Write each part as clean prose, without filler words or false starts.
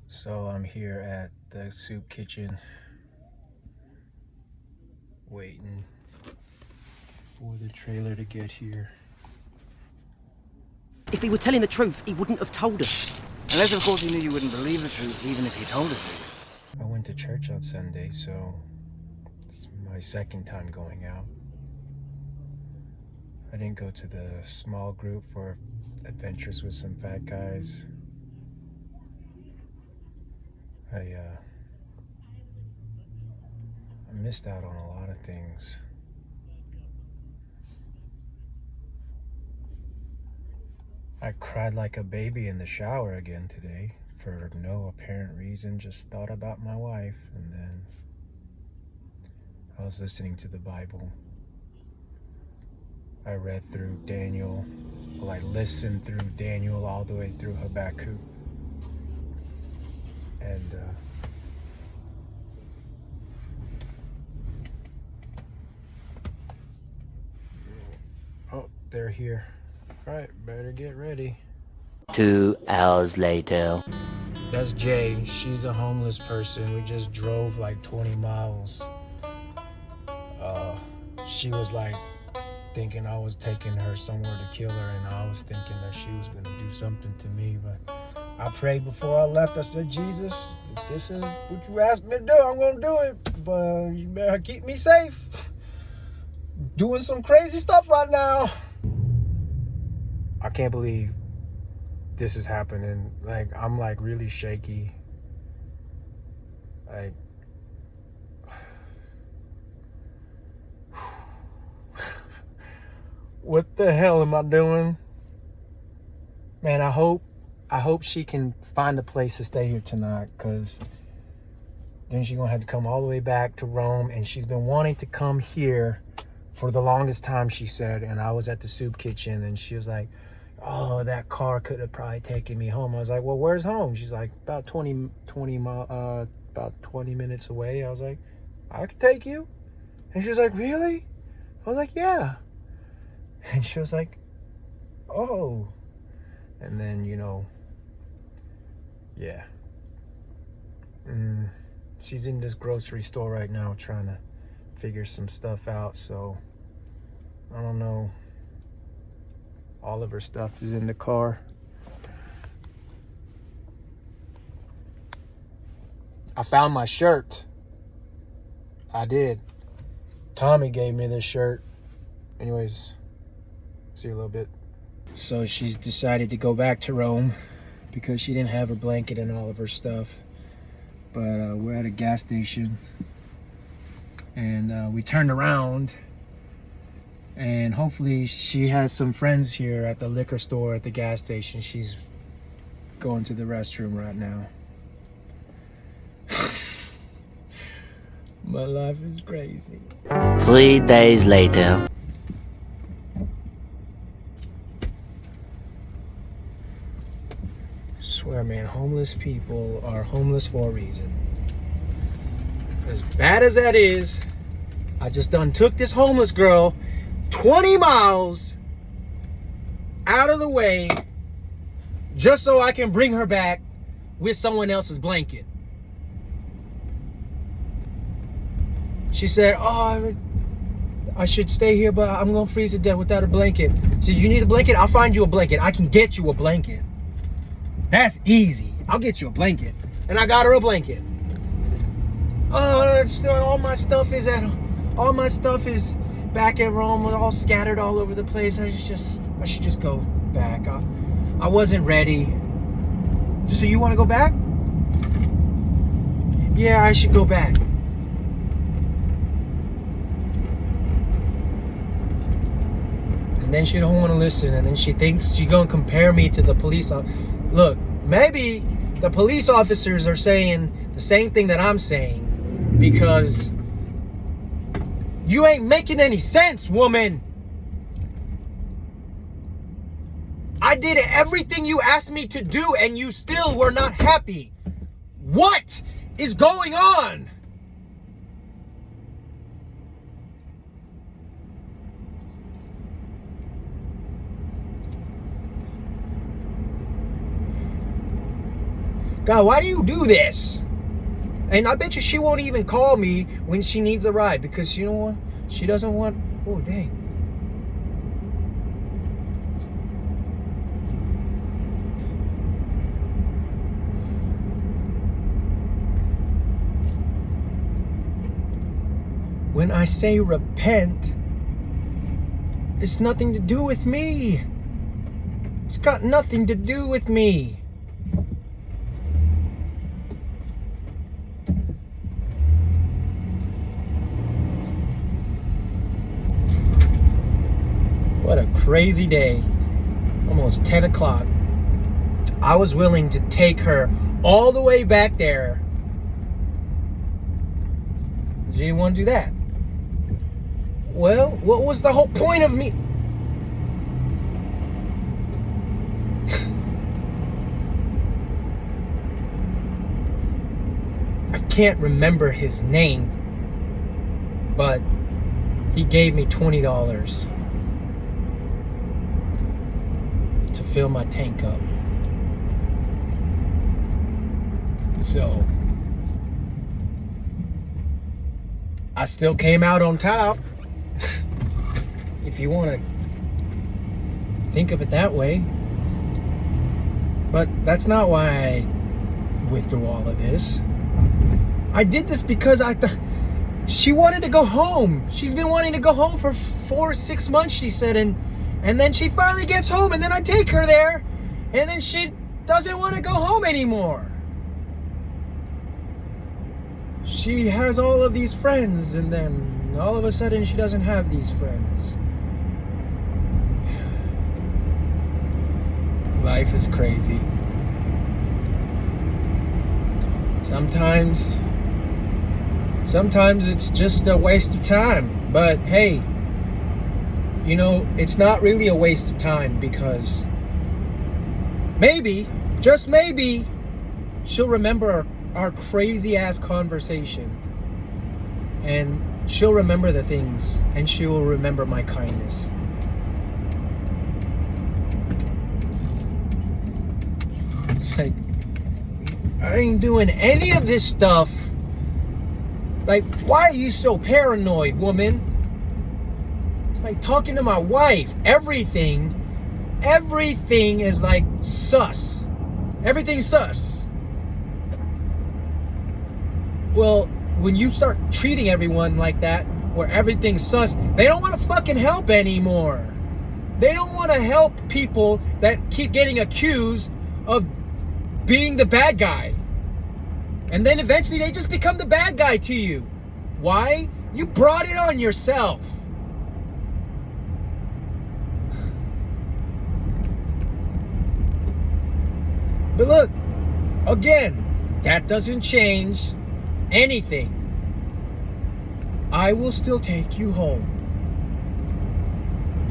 So I'm here at the soup kitchen waiting for the trailer to get here. If he were telling the truth, he wouldn't have told us. Unless, of course, he knew you wouldn't believe the truth, even if he told the truth. I went to church on Sunday, so it's my second time going out. I didn't go to the small group for Adventures with Some Fat Guys. I missed out on a lot of things. I cried like a baby in the shower again today for no apparent reason, just thought about my wife, and then I was listening to the Bible. I read through Daniel, well, I listened through Daniel all the way through Habakkuk. And oh, they're here. All right, better get ready. 2 hours later. That's Jay. She's a homeless person. We just drove like 20 miles. She was like thinking I was taking her somewhere to kill her, and I was thinking that she was gonna do something to me. But I prayed before I left. I said, Jesus, if this is what you asked me to do, I'm gonna do it. But you better keep me safe. Doing some crazy stuff right now. I can't believe this is happening. Like, I'm like really shaky. Like, what the hell am I doing? Man, I hope she can find a place to stay here tonight, because then she's gonna have to come all the way back to Rome, and she's been wanting to come here for the longest time, she said. And I was at the soup kitchen, and she was like, oh, that car could have probably taken me home. I was like, well, where's home? She's like, about 20 minutes away. I was like, I could take you. And she was like, really? I was like, yeah. And she was like, oh. And then, yeah. She's in this grocery store right now trying to figure some stuff out. So, I don't know. All of her stuff is in the car. I found my shirt. I did. Tommy gave me this shirt. Anyways, see you a little bit. So she's decided to go back to Rome because she didn't have her blanket and all of her stuff. But we're at a gas station, and we turned around, and hopefully she has some friends here at the liquor store at the gas station. She's going to the restroom right now. My life is crazy. 3 days later. Swear, man, homeless people are homeless for a reason. As bad as that is, I just done took this homeless girl 20 miles out of the way just so I can bring her back with someone else's blanket. She said, oh, I should stay here, but I'm gonna freeze to death without a blanket. She said, you need a blanket? I'll find you a blanket. I can get you a blanket. That's easy. I'll get you a blanket. And I got her a blanket. Oh, all my stuff is back at Rome, all scattered all over the place. I should just go back. I wasn't ready. So you want to go back? Yeah, I should go back. And then she don't want to listen, and then she thinks she's gonna compare me to the police officer. Look, maybe the police officers are saying the same thing that I'm saying, because you ain't making any sense, woman. I did everything you asked me to do, and you still were not happy. What is going on? God, why do you do this? And I bet you she won't even call me when she needs a ride because you know what? She doesn't want. Oh, dang. When I say repent, it's nothing to do with me. It's got nothing to do with me. What a crazy day. Almost 10 o'clock. I was willing to take her all the way back there. She didn't want to do that. Well, what was the whole point of me? I can't remember his name, but he gave me $20 to fill my tank up. So I still came out on top. If you want to think of it that way. But that's not why I went through all of this. I did this because I thought she wanted to go home. She's been wanting to go home for 4 or 6 months, she said, and then she finally gets home, and then I take her there, and then she doesn't want to go home anymore. She has all of these friends, and then all of a sudden she doesn't have these friends. Life is crazy. Sometimes it's just a waste of time. But hey, you know, it's not really a waste of time because maybe, just maybe, she'll remember our crazy ass conversation. And she'll remember the things, and she will remember my kindness. It's like, I ain't doing any of this stuff. Like, why are you so paranoid, woman? It's like talking to my wife. Everything is like sus. Everything's sus. Well, when you start treating everyone like that, where everything's sus, they don't want to fucking help anymore. They don't want to help people that keep getting accused of being the bad guy. And then eventually they just become the bad guy to you. Why? You brought it on yourself. But look, again, that doesn't change anything. I will still take you home.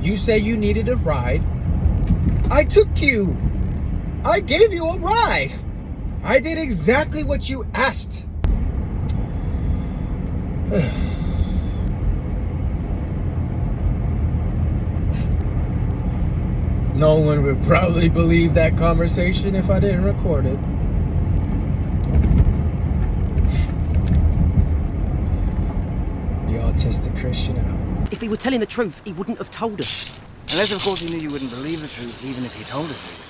You say you needed a ride. I took you. I gave you a ride. I did exactly what you asked. No one would probably believe that conversation if I didn't record it. The autistic Christian out. If he were telling the truth, he wouldn't have told us. Unless, of course, he knew you wouldn't believe the truth, even if he told us.